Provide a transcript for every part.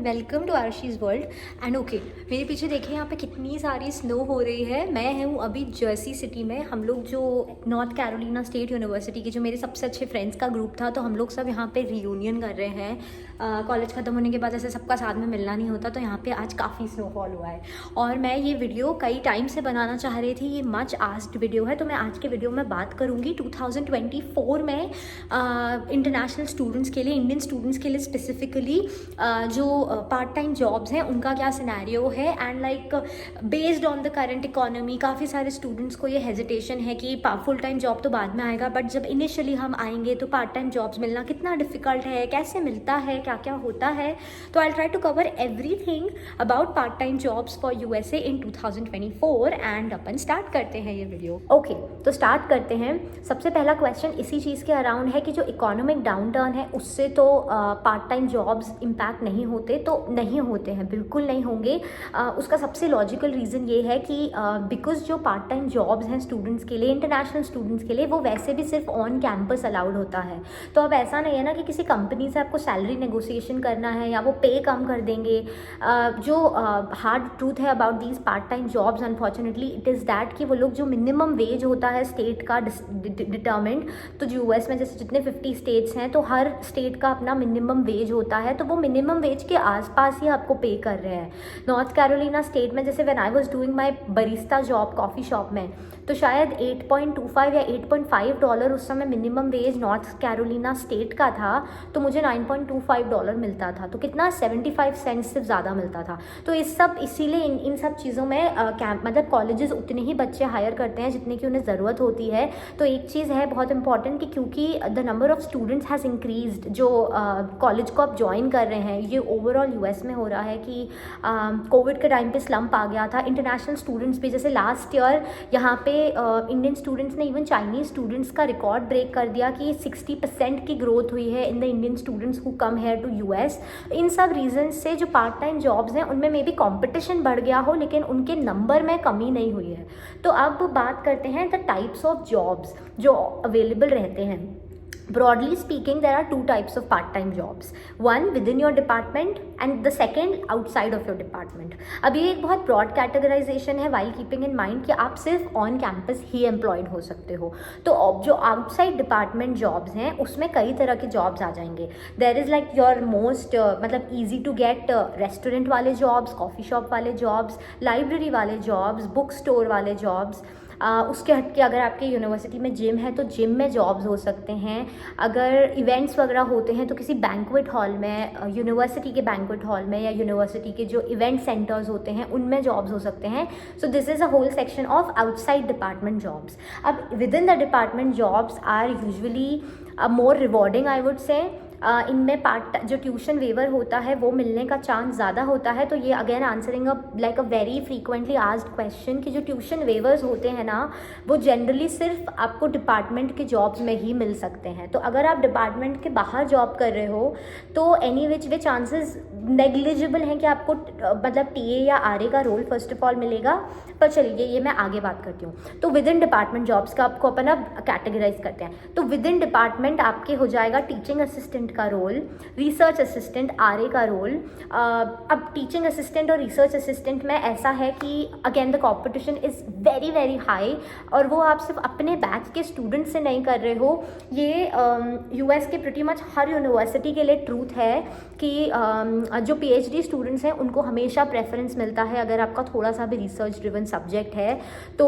Welcome to Arushi's world. And okay, मेरे पीछे देखिए यहाँ पे कितनी सारी स्नो हो रही है। मैं हूँ अभी जर्सी सिटी में। हम लोग जो नॉर्थ कैरोलिना स्टेट यूनिवर्सिटी के जो मेरे सबसे अच्छे फ्रेंड्स का ग्रुप था, तो हम लोग सब यहाँ पे रियूनियन कर रहे हैं। कॉलेज ख़त्म होने के बाद ऐसे सबका साथ में मिलना नहीं होता, तो यहाँ पे आज काफ़ी स्नोफॉल हुआ है। और मैं ये वीडियो कई टाइम से बनाना चाह रही थी। ये मच आस्क्ड वीडियो है, तो मैं आज के वीडियो में बात करूँगी 2024 में इंटरनेशनल स्टूडेंट्स के लिए, इंडियन स्टूडेंट्स के लिए स्पेसिफिकली जो पार्ट टाइम जॉब्स हैं उनका क्या सिनेरियो है। And like based on the current economy, काफ़ी सारे स्टूडेंट्स को ये हेजिटेशन है कि फुल टाइम जॉब तो बाद में आएगा, बट जब इनिशियली हम आएंगे तो पार्ट टाइम जॉब्स मिलना कितना डिफिकल्ट है, कैसे मिलता है, क्या क्या होता है। तो I try to cover everything about part time jobs for USA in 2024 and अपन स्टार्ट करते हैं ये वीडियो। ओके, तो स्टार्ट करते हैं। सबसे पहला क्वेश्चन इसी चीज़ के अराउंड है कि जो इकोनॉमिक डाउन टर्न है उससे तो पार्ट टाइम जॉब्स इम्पैक्ट नहीं होते, तो नहीं होते हैं, बिल्कुल नहीं होंगे। उसका सबसे लॉजिकल रीज़न ये है कि बिकॉज जो पार्ट टाइम जॉब्स हैं स्टूडेंट्स के लिए, इंटरनेशनल स्टूडेंट्स के लिए, वो वैसे भी सिर्फ ऑन कैंपस अलाउड होता है। तो अब ऐसा नहीं है ना कि किसी कंपनी से आपको सैलरी नेगोशिएशन करना है या वो पे कम कर देंगे। जो हार्ड ट्रूथ है about these part time jobs unfortunately it is that कि वो लोग जो मिनिमम वेज होता है स्टेट का डिटर्मिन्ड, तो यूएस में जैसे जितने 50 स्टेट्स हैं तो हर स्टेट का अपना मिनिमम वेज होता है, तो वो मिनिमम वेज के आसपास ही आपको पे कर रहे हैं। नॉर्थ कैरोलिना स्टेट में जैसे when I was doing my Barista job coffee shop में, तो शायद 8.25 या $8.5 उस समय minimum wage north Carolina state का था, तो मुझे $9.25 मिलता था। तो कितना 75 सेंट्स सिर्फ ज़्यादा मिलता था। तो इसीलिए इन सब चीज़ों में मतलब कॉलेजेस उतने ही बच्चे हायर करते हैं जितने की उन्हें ज़रूरत होती है। तो एक चीज़ है बहुत इंपॉर्टेंट कि क्योंकि the number of students has increased, जो कॉलेज को आप ज्वाइन कर रहे हैं, ये ओवरऑल यूएस में हो रहा है कि कोविड के टाइम पे स्लम्प आ गया था। इंटरनेशनल स्टूडेंट्स भी, जैसे लास्ट ईयर यहाँ पे इंडियन स्टूडेंट्स ने इवन चाइनीज़ स्टूडेंट्स का रिकॉर्ड ब्रेक कर दिया कि 60% की ग्रोथ हुई है in the Indian students who come here to US. इन सब रीजंस से जो पार्ट टाइम जॉब्स हैं उनमें मे बी कॉम्पिटिशन बढ़ गया हो, लेकिन उनके नंबर में कमी नहीं हुई है। तो अब बात करते हैं द टाइप्स ऑफ जॉब्स जो अवेलेबल रहते हैं। Broadly speaking, there are two types of part-time jobs. One within your department and the second outside of your department. अब ये एक बहुत broad categorization है while keeping in mind कि आप सिर्फ on campus ही employed हो सकते हो। तो जो outside department jobs हैं उसमें कई तरह के jobs आ जाएंगे। There is like your most मतलब easy to get restaurant वाले jobs, coffee shop वाले jobs, library वाले jobs, book store वाले jobs। उसके हटके अगर आपके यूनिवर्सिटी में जिम है तो जिम में जॉब्स हो सकते हैं। अगर इवेंट्स वगैरह होते हैं तो किसी बैंक्वेट हॉल में, यूनिवर्सिटी के बैंक्वेट हॉल में या यूनिवर्सिटी के जो इवेंट सेंटर्स होते हैं उनमें जॉब्स हो सकते हैं। So this is a whole section of outside department jobs. अब within the department jobs are usually more rewarding I would say. इनमें जो ट्यूशन वेवर होता है वो मिलने का चांस ज़्यादा होता है। तो ये again answering like a very frequently asked question कि जो ट्यूशन वेवर्स होते हैं ना, वो जनरली सिर्फ आपको डिपार्टमेंट के जॉब्स में ही मिल सकते हैं। तो अगर आप डिपार्टमेंट के बाहर जॉब कर रहे हो तो any which way chances negligible हैं कि आपको मतलब टीए या आरए का रोल फर्स्ट ऑफ ऑल मिलेगा। पर चलिए ये मैं आगे बात करती हूँ। तो विद इन डिपार्टमेंट जॉब्स का आपको अपन अब कैटेगराइज करते हैं। तो विद इन डिपार्टमेंट आपके हो जाएगा टीचिंग असिस्टेंट का रोल, रिसर्च असिस्टेंट, आरए का रोल। अब टीचिंग असिस्टेंट और रिसर्च असिस्टेंट में ऐसा है कि again the competition is very very high, और वो आप सिर्फ अपने बैच के स्टूडेंट से नहीं कर रहे हो। ये यूएस के प्रिटी मच हर यूनिवर्सिटी के लिए ट्रूथ है कि जो पीएचडी स्टूडेंट्स हैं उनको हमेशा प्रेफरेंस मिलता है अगर आपका थोड़ा सा भी रिसर्च ड्रिवन सब्जेक्ट है। तो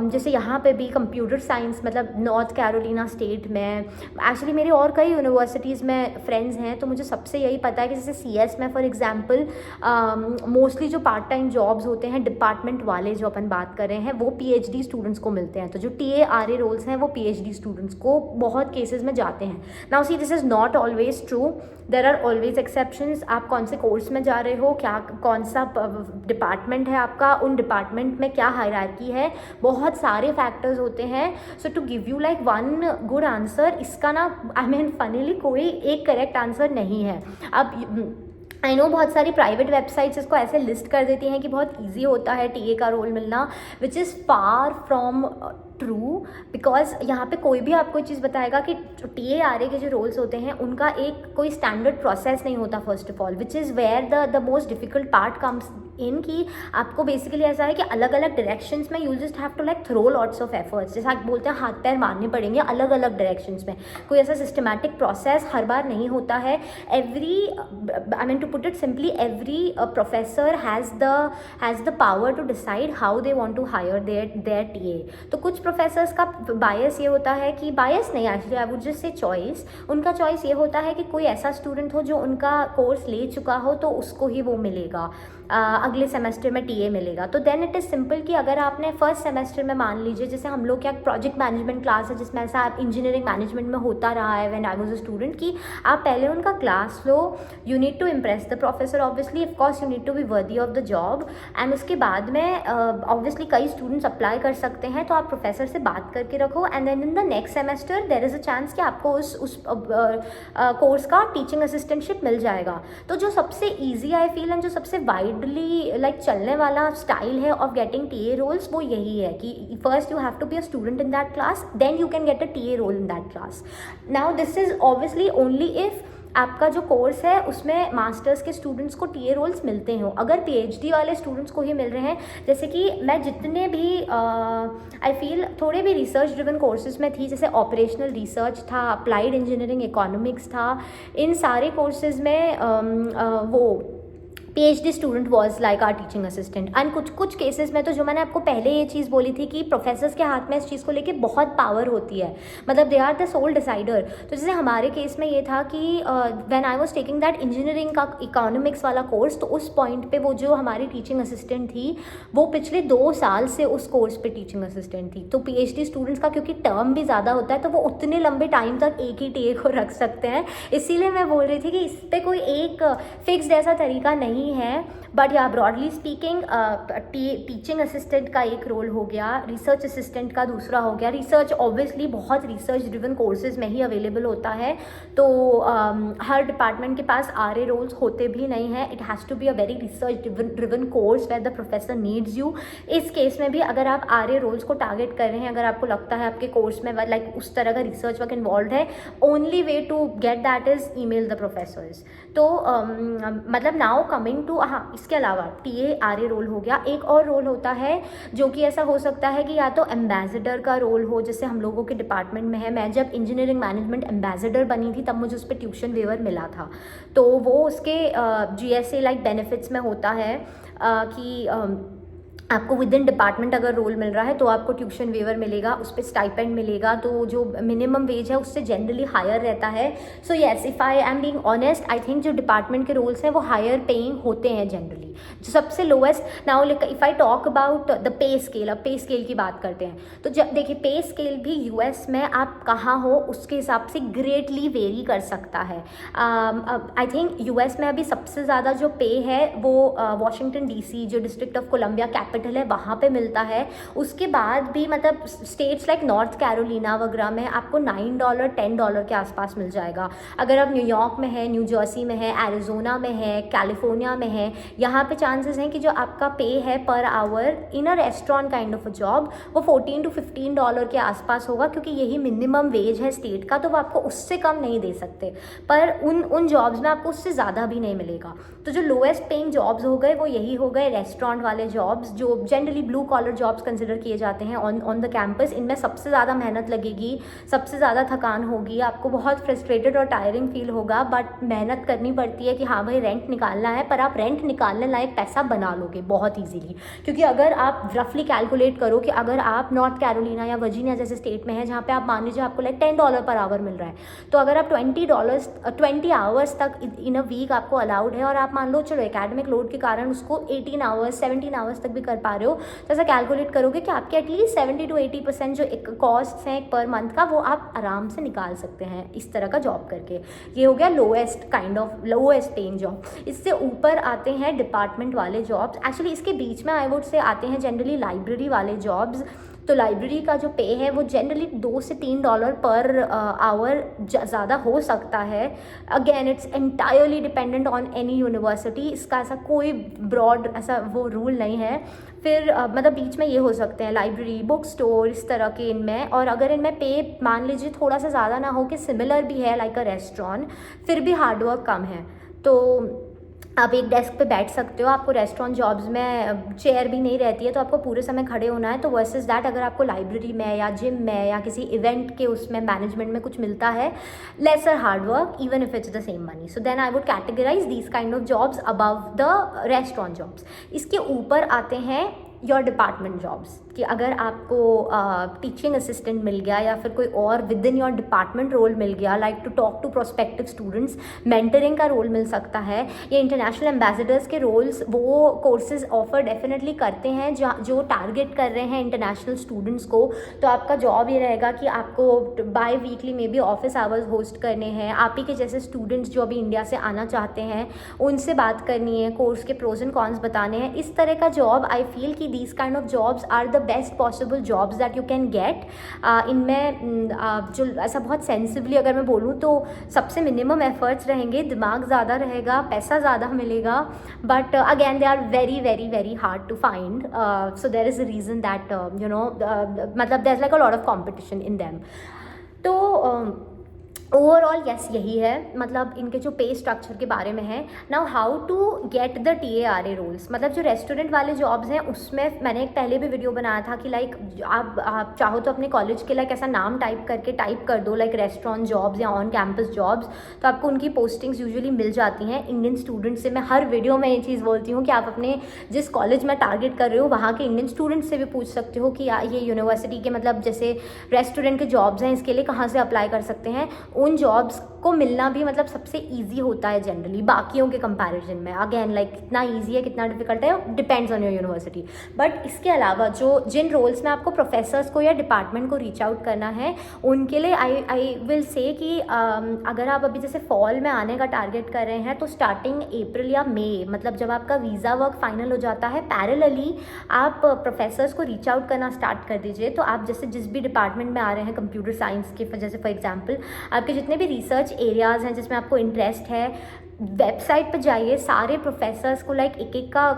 जैसे यहाँ पे भी कंप्यूटर साइंस, मतलब नॉर्थ कैरोलिना स्टेट में, एक्चुअली मेरे और कई यूनिवर्सिटीज़ में फ्रेंड्स हैं, तो मुझे सबसे यही पता है कि जैसे सीएस में फॉर एग्जांपल मोस्टली जो पार्ट टाइम जॉब्स होते हैं डिपार्टमेंट वाले जो अपन बात कर रहे हैं वो पीएचडी स्टूडेंट्स को मिलते हैं। तो जो टीए आरए रोल्स हैं वो पीएचडी स्टूडेंट्स को बहुत केसेस में जाते हैं। Now see this is not always true, there are always exceptions. आप कौन से कोर्स में जा रहे हो, क्या कौन सा डिपार्टमेंट है आपका, उन डिपार्टमेंट में क्या हायरार्की है, बहुत सारे फैक्टर्स होते हैं। So to give you like one good answer, इसका ना आई मीन फनीली कोई एक करेक्ट आंसर नहीं है। अब आई नो बहुत सारी प्राइवेट वेबसाइट्स इसको ऐसे लिस्ट कर देती हैं कि बहुत ईजी होता है टीए का रोल मिलना, which is far from true, because यहाँ पे कोई भी आपको चीज़ बताएगा कि TARA के जो रोल्स होते हैं उनका एक कोई स्टैंडर्ड प्रोसेस नहीं होता first of all, which is where the most difficult part comes in, कि आपको बेसिकली ऐसा है कि अलग अलग डायरेक्शंस में you just have to like throw lots of efforts, जैसा आप बोलते हैं हाथ पैर मारने पड़ेंगे अलग अलग डायरेक्शंस में, कोई ऐसा सिस्टमैटिक प्रोसेस हर बार नहीं होता है. I mean to put it simply, every professor has the power to decide how they want to hire their TA. तो कुछ प्रोफेसर्स का बायस ये होता है कि, बायस नहीं actually I would just say choice, उनका चॉइस ये होता है कि कोई ऐसा स्टूडेंट हो जो उनका कोर्स ले चुका हो तो उसको ही वो मिलेगा, अगले सेमेस्टर में TA मिलेगा. तो देन इट इज़ सिंपल कि अगर आपने फर्स्ट सेमेस्टर में मान लीजिए, जैसे हम लोग क्या प्रोजेक्ट मैनेजमेंट क्लास है जिसमें ऐसा इंजीनियरिंग मैनेजमेंट में होता रहा है when I was a student, कि आप पहले उनका क्लास लो, you need to impress the professor obviously, of course you need to be worthy of the job, and उसके बाद में ऑब्वियसली कई स्टूडेंट्स अप्लाई कर सकते हैं, तो आप प्रोफेसर से बात करके रखो, and then in the next semester there is a chance कि आपको उस कोर्स का टीचिंग असिस्टेंटशिप मिल जाएगा. तो जो सबसे ईजी आई फील एंड जो सबसे वाइडली लाइक चलने वाला स्टाइल है ऑफ गेटिंग TA रोल्स, वो यही है कि first you have to be a student in that class, then you can get a TA role in that class. Now this is obviously only if आपका जो course है उसमें masters के students को TA रोल्स मिलते हो. अगर PhD वाले स्टूडेंट्स को ही मिल रहे हैं, जैसे कि मैं जितने भी आई फील थोड़े भी रिसर्च ड्रिवन कोर्सेज में थी, जैसे ऑपरेशनल रिसर्च था, अप्लाइड इंजीनियरिंग इकोनॉमिक्स था, इन सारे कोर्सेज में वो PhD student was like are teaching assistant. And कुछ केसेस में तो जो मैंने आपको पहले ये चीज़ बोली थी कि प्रोफेसर्स के हाथ में इस चीज़ को लेके बहुत पावर होती है, मतलब they are the sole decider. तो जैसे हमारे केस में ये था कि when I was taking that engineering का इकोनॉमिक्स वाला कोर्स, तो उस पॉइंट पे वो जो हमारी टीचिंग असिस्टेंट थी वो पिछले 2 साल से उस कोर्स पे टीचिंग असिस्टेंट थी. तो PhD स्टूडेंट्स का क्योंकि टर्म भी ज़्यादा होता है तो वो उतने लंबे टाइम तक एक ही TA को रख सकते हैं. इसीलिए मैं बोल रही थी कि इस पर कोई एक फिक्स्ड ऐसा तरीका नहीं है. बट या ब्रॉडली स्पीकिंग टीचिंग असिस्टेंट का एक रोल हो गया, रिसर्च असिस्टेंट का दूसरा हो गया. रिसर्च ऑब्वियसली बहुत रिसर्च ड्रिवन कोर्सेज में ही अवेलेबल होता है, तो हर डिपार्टमेंट के पास RA रोल्स होते भी नहीं हैं. It has to be a very research driven course where the professor needs you. इस केस में भी अगर आप RA रोल्स को टारगेट कर रहे हैं, अगर आपको लगता है आपके कोर्स में लाइक उस तरह का रिसर्च वर्क इन्वॉल्व है, only way to get that is email the professors. तो मतलब नाउ कमिंग टू, हाँ इसके अलावा TARA रोल हो गया. एक और रोल होता है जो कि ऐसा हो सकता है कि या तो एम्बेसडर का रोल हो, जैसे हम लोगों के डिपार्टमेंट में है. मैं जब इंजीनियरिंग मैनेजमेंट एम्बेसडर बनी थी तब मुझे उस पर ट्यूशन वेवर मिला था, तो वो उसके GSA लाइक बेनिफिट्स में होता है कि आपको विद इन डिपार्टमेंट अगर रोल मिल रहा है तो आपको ट्यूशन वेवर मिलेगा, उस पर स्टाइपेंड मिलेगा, तो जो मिनिमम वेज है उससे जनरली हायर रहता है. So yes, if I am being honest, I think जो डिपार्टमेंट के रोल्स हैं वो हायर पेइंग होते हैं जनरली. जो सबसे lowest, now if I talk about the pay scale, अब पे स्केल की बात करते हैं, तो जब देखिए पे स्केल भी US में आप कहाँ हो उसके हिसाब से ग्रेटली वेरी कर सकता है. आई थिंक US में अभी सबसे ज़्यादा जो पे है वो वॉशिंगटन DC जो डिस्ट्रिक्ट ऑफ कोलम्बिया कैपिटल है वहाँ पे मिलता है. उसके बाद भी मतलब स्टेट्स लाइक नॉर्थ कैरोलिना वगैरह में आपको $9 $10 के आसपास मिल जाएगा. अगर आप न्यूयॉर्क में है, न्यू जर्सी में है, एरिजोना में है, कैलिफोर्निया में है, यहाँ पे चांसेस हैं कि जो आपका पे है per hour in a restaurant kind of a job वो $14 to $15 के आसपास होगा, क्योंकि यही मिनिमम वेज है स्टेट का, तो वो आपको उससे कम नहीं दे सकते. पर उन जॉब्स में आपको उससे ज़्यादा भी नहीं मिलेगा. तो जो लोएस्ट पेइंग जॉब्स हो गए वो यही हो गए रेस्टोरेंट वाले जॉब्स, जो generally blue collar jobs consider किए जाते हैं ऑन द कैंपस. इनमें सबसे ज़्यादा मेहनत लगेगी, सबसे ज़्यादा थकान होगी, आपको बहुत फ्रस्ट्रेटेड और टायरिंग फील होगा, बट मेहनत करनी पड़ती है कि हाँ भाई रेंट निकालना है. पर आप रेंट निकालने लायक पैसा बना लोगे बहुत ईजीली, क्योंकि अगर आप रफली कैलकुलेट करो कि अगर आप नॉर्थ कैरोलिना या वर्जीनिया जैसे स्टेट में है जहाँ पे आप मान लीजिए आपको लाइक $10 पर आवर मिल रहा है, तो अगर आप $20 आवर्स तक इन अ वीक आपको अलाउड है, और आप मान लो चलो एकेडमिक लोड के कारण उसको 18 आवर्स 17 आवर्स तक भी कर पा रहे हो, तो ऐसा कैलकुलेट करोगे कि आपके एटलीस्ट 70 to 80% जो एक कॉस्ट हैं पर मंथ का वो आप आराम से निकाल सकते हैं इस तरह का जॉब करके. ये हो गया लोएस्ट पेइंग जॉब. इससे ऊपर आते हैं डिपार्टमेंट वाले जॉब्स. एक्चुअली इसके बीच में आई वुड से आते हैं जनरली लाइब्रेरी वाले जॉब्स, तो लाइब्रेरी का जो पे है वो जनरली $2 से $3 पर आवर ज़्यादा हो सकता है। Again it's entirely dependent on any university, इसका ऐसा कोई ब्रॉड ऐसा वो रूल नहीं है। फिर मतलब बीच में ये हो सकते हैं लाइब्रेरी, बुक स्टोर, इस तरह के इनमें। और अगर इनमें पे मान लीजिए थोड़ा सा ज़्यादा ना हो कि सिमिलर भी है लाइक अ रेस्टोरेंट, फिर भी हार्डवर्क कम है। तो आप एक डेस्क पे बैठ सकते हो, आपको रेस्टोरेंट जॉब्स में चेयर भी नहीं रहती है तो आपको पूरे समय खड़े होना है। तो वर्सेस दैट अगर आपको लाइब्रेरी में या जिम में या किसी इवेंट के उसमें मैनेजमेंट में कुछ मिलता है, lesser hard work even if it's the same money, so then I would categorise these kind of jobs above the restaurant jobs. इसके ऊपर आते हैं योर डिपार्टमेंट जॉब्स, कि अगर आपको टीचिंग असिस्टेंट मिल गया या फिर कोई और within your department role मिल गया, like to talk to prospective students, mentoring का रोल मिल सकता है, या इंटरनेशनल एम्बेसडर्स के रोल्स वो कोर्सेज ऑफर डेफिनेटली करते हैं जो टारगेट कर रहे हैं इंटरनेशनल स्टूडेंट्स को। तो आपका जॉब ये रहेगा कि आपको बाय वीकली में भी ऑफिस आवर्स होस्ट करने हैं, आप ही के जैसे स्टूडेंट्स जो अभी इंडिया से आना चाहते हैं उनसे बात करनी है, कोर्स के प्रोज एंड कॉन्स बताने हैं। इस तरह का जॉब आई फील कि these kind of jobs are the best possible jobs that you can get. इनमें जो ऐसा बहुत सेंसिवली अगर मैं बोलूँ तो सबसे मिनिमम एफर्ट्स रहेंगे, दिमाग ज़्यादा रहेगा, पैसा ज़्यादा मिलेगा, but again they are very very very hard to find. So there is a reason that you know मतलब there is like a lot of competition in them. तो ओवरऑल यस यही है, मतलब इनके जो पे स्ट्रक्चर के बारे में है। Now how to get the TARA roles, मतलब जो रेस्टोरेंट वाले जॉब्स हैं उसमें मैंने एक पहले भी वीडियो बनाया था कि लाइक आप चाहो तो अपने कॉलेज के लाइक ऐसा नाम टाइप कर दो लाइक रेस्टोरेंट जॉब्स या ऑन कैंपस जॉब्स, तो आपको उनकी पोस्टिंग्स यूजुअली मिल जाती हैं इंडियन स्टूडेंट से। मैं हर वीडियो में ये चीज़ बोलती हूँ कि आप अपने जिस कॉलेज में टारगेट कर रहे हो वहाँ के इंडियन स्टूडेंट से भी पूछ सकते हो कि ये यूनिवर्सिटी के मतलब जैसे रेस्टोरेंट के जॉब्स हैं इसके लिए कहाँ से अप्लाई कर सकते हैं। उन जॉब्स को मिलना भी मतलब सबसे इजी होता है जनरली बाकियों के कंपैरिजन में। अगेन लाइक कितना इजी है कितना डिफिकल्ट है depends on your university. But इसके अलावा जिन रोल्स में आपको प्रोफेसर्स को या डिपार्टमेंट को रीच आउट करना है उनके लिए आई विल से कि अगर आप अभी जैसे फॉल में आने का टारगेट कर रहे हैं तो स्टार्टिंग अप्रैल या मई, मतलब जब आपका वीज़ा वर्क फाइनल हो जाता है, पैरेलली आप प्रोफेसर्स को रीच आउट करना स्टार्ट कर दीजिए। तो आप जैसे जिस भी डिपार्टमेंट में आ रहे हैं, कंप्यूटर साइंस के जैसे फॉर एग्जाम्पल आपके जितने भी रिसर्च एरियाज़ हैं जिसमें आपको इंटरेस्ट है, वेबसाइट पर जाइए, सारे प्रोफेसर्स को लाइक एक का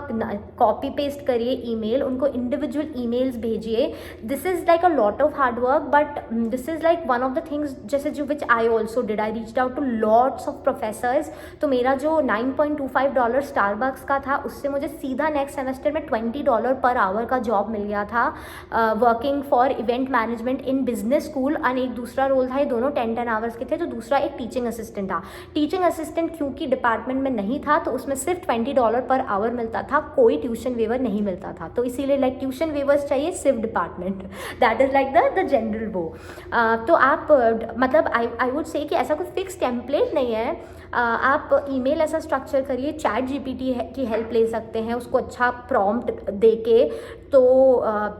कॉपी पेस्ट करिए ईमेल, उनको इंडिविजुअल ईमेल्स भेजिए। This is like a lot of hard work but this is like one of the things जैसे जो which I also did, I reached out to lots of professors. तो मेरा जो $9.25 Starbucks का था उससे मुझे सीधा नेक्स्ट सेमेस्टर में $20 पर आवर का जॉब मिल गया था working for event management in business school. और एक दूसरा रोल था, ये दोनों 10 आवर्स के थे, तो दूसरा एक टीचिंग असिस्टेंट था। टीचिंग असिस्टेंट क्योंकि डिपार्टमेंट में नहीं था तो उसमें सिर्फ $20 पर आवर मिलता था, कोई ट्यूशन वेवर नहीं मिलता था। तो इसीलिए लाइक ट्यूशन वेवर्स चाहिए सिर्फ department, that is like the general वो। तो आप मतलब आई वुड से कि ऐसा कोई फिक्स टेम्पलेट नहीं है। आप ईमेल ऐसा स्ट्रक्चर करिए, ChatGPT की हेल्प ले सकते हैं, उसको अच्छा प्रॉम्प्ट दे के। तो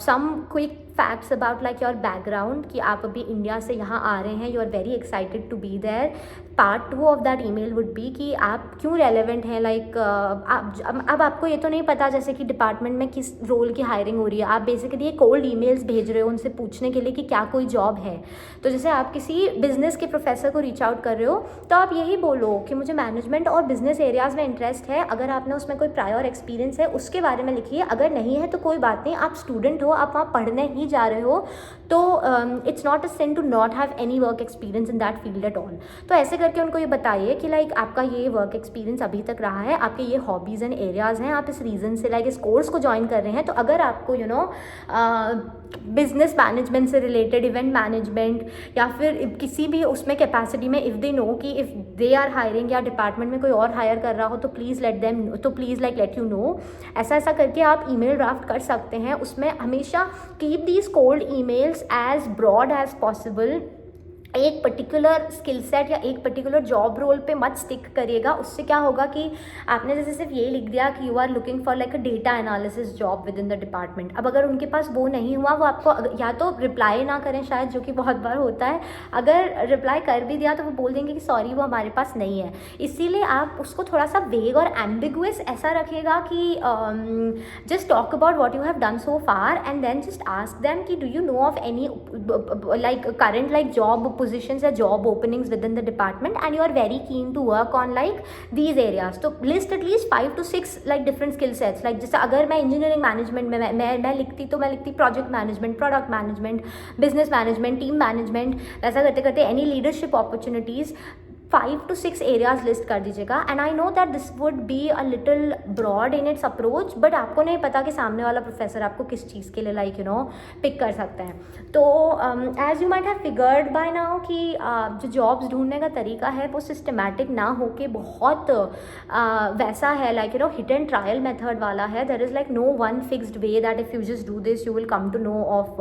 some quick facts about like your background कि आप अभी इंडिया से यहाँ आ रहे हैं, you are very excited to be there. Part 2 of that email would be कि आप क्यों रेलेवेंट हैं, लाइक अब आपको ये तो नहीं पता जैसे कि डिपार्टमेंट में किस रोल की हायरिंग हो रही है, आप बेसिकली कोल्ड ईमेल्स भेज रहे हो उनसे पूछने के लिए कि क्या कोई जॉब है। तो जैसे आप किसी बिजनेस के प्रोफेसर को रीच आउट कर रहे हो तो आप यही बोलो कि मुझे मैनेजमेंट और बिजनेस एरियाज़ में इंटरेस्ट है, अगर आपने उसमें कोई प्रायर एक्सपीरियंस है उसके बारे में लिखिए, अगर नहीं है तो कोई बात नहीं, आप स्टूडेंट हो, आप वहाँ पढ़ने ही जा रहे हो, तो it's not a sin to not have any work experience in that field at all. तो ऐसे करके उनको ये बताइए कि लाइक आपका ये वर्क एक्सपीरियंस अभी तक रहा है, आपके ये हॉबीज़ एंड एरियाज़ हैं, आप इस रीज़न से लाइक इस कोर्स को ज्वाइन कर रहे हैं। तो अगर आपको यू नो बिजनेस मैनेजमेंट से रिलेटेड, इवेंट मैनेजमेंट या फिर किसी भी उसमें कैपेसिटी में, इफ़ दे नो कि इफ़ दे आर हायरिंग या डिपार्टमेंट में कोई और हायर कर रहा हो तो प्लीज़ लेट यू नो। ऐसा करके आप ईमेल ड्राफ्ट कर सकते हैं। उसमें हमेशा keep these cold emails as broad as possible. एक पर्टिकुलर स्किल सेट या एक पर्टिकुलर जॉब रोल पे मत स्टिक करिएगा। उससे क्या होगा कि आपने जैसे सिर्फ ये लिख दिया कि you are looking for like a data analysis job within the department. अब अगर उनके पास वो नहीं हुआ, वो आपको या तो रिप्लाई ना करें शायद, जो कि बहुत बार होता है, अगर रिप्लाई कर भी दिया तो वो बोल देंगे कि सॉरी वो हमारे पास नहीं है। इसीलिए आप उसको थोड़ा सा वेग और एम्बिगुअस ऐसा रखिएगा कि just talk about what you have done so far and then just ask them कि do you know of any like current like job positions or job openings within the department and you are very keen to work on like these areas, तो list at least 5 to 6 like different skill sets। like जैसे अगर मैं engineering management में मैं लिखती तो मैं लिखती project management, product management, business management, team management, ऐसा करते करते any leadership opportunities 5 to 6 areas list कर दीजिएगा। And I know that this would be a little broad in its approach, but आपको नहीं पता कि सामने वाला प्रोफेसर आपको किस चीज़ के लिए लाइक पिक कर सकते हैं। तो as you might have figured by now कि जो जॉब्स ढूंढने का तरीका है वो सिस्टमैटिक ना हो के बहुत वैसा है like hit and trial method वाला है। There is like no one fixed way that if you just do this you will come to know of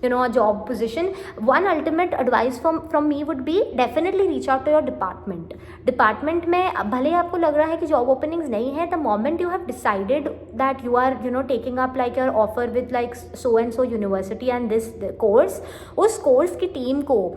a job position। One ultimate advice from me would be definitely reach out to your department में भले आपको लग रहा है कि job openings नहीं है, the moment you have decided that you are taking up like your offer with like so and so university and this course, उस कोर्स की टीम को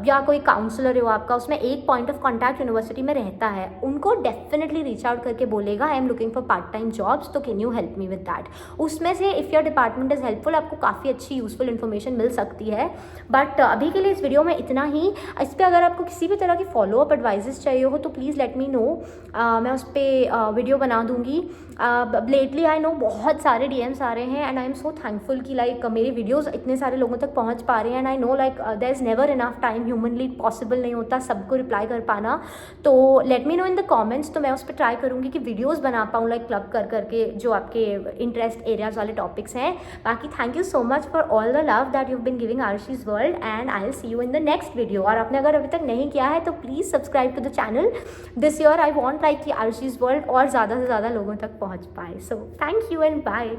या कोई काउंसलर हो आपका, उसमें एक पॉइंट ऑफ कॉन्टैक्ट यूनिवर्सिटी में रहता है, उनको डेफिनेटली रीच आउट करके बोलेगा I am looking for part time jobs, तो can you help me with that. उसमें से if your department is helpful आपको काफ़ी अच्छी यूजफुल इन्फॉर्मेशन मिल सकती है। बट अभी के लिए इस वीडियो में इतना ही। इस पर अगर आपको किसी भी तरह की फॉलोअप एडवाइजेस चाहिए हो तो प्लीज़ लेट मी नो, मैं उस पर वीडियो बना दूँगी। लेटली आई नो बहुत सारे DMs आ रहे हैं and I am so thankful कि लाइक मेरे वीडियोज़ इतने सारे लोगों तक पहुँच पा रहे हैं and I know like there is never enough time, humanly possible नहीं होता सबको रिप्लाई कर पाना। तो let me know in the comments, तो मैं उस पर ट्राई करूँगी कि वीडियोस बना पाऊँ लाइक क्लब कर करके जो आपके इंटरेस्ट एरियाज वाले टॉपिक्स हैं। बाकी thank you so much for all the love that you been giving Arushi's world and I will see you in the next video. और आपने अगर अभी तक नहीं किया है तो please subscribe to the channel. This year I want like कि आरुषिज वर्ल्ड और ज़्यादा से ज़्यादा लोगों तक पहुँच पाए। So thank you and bye.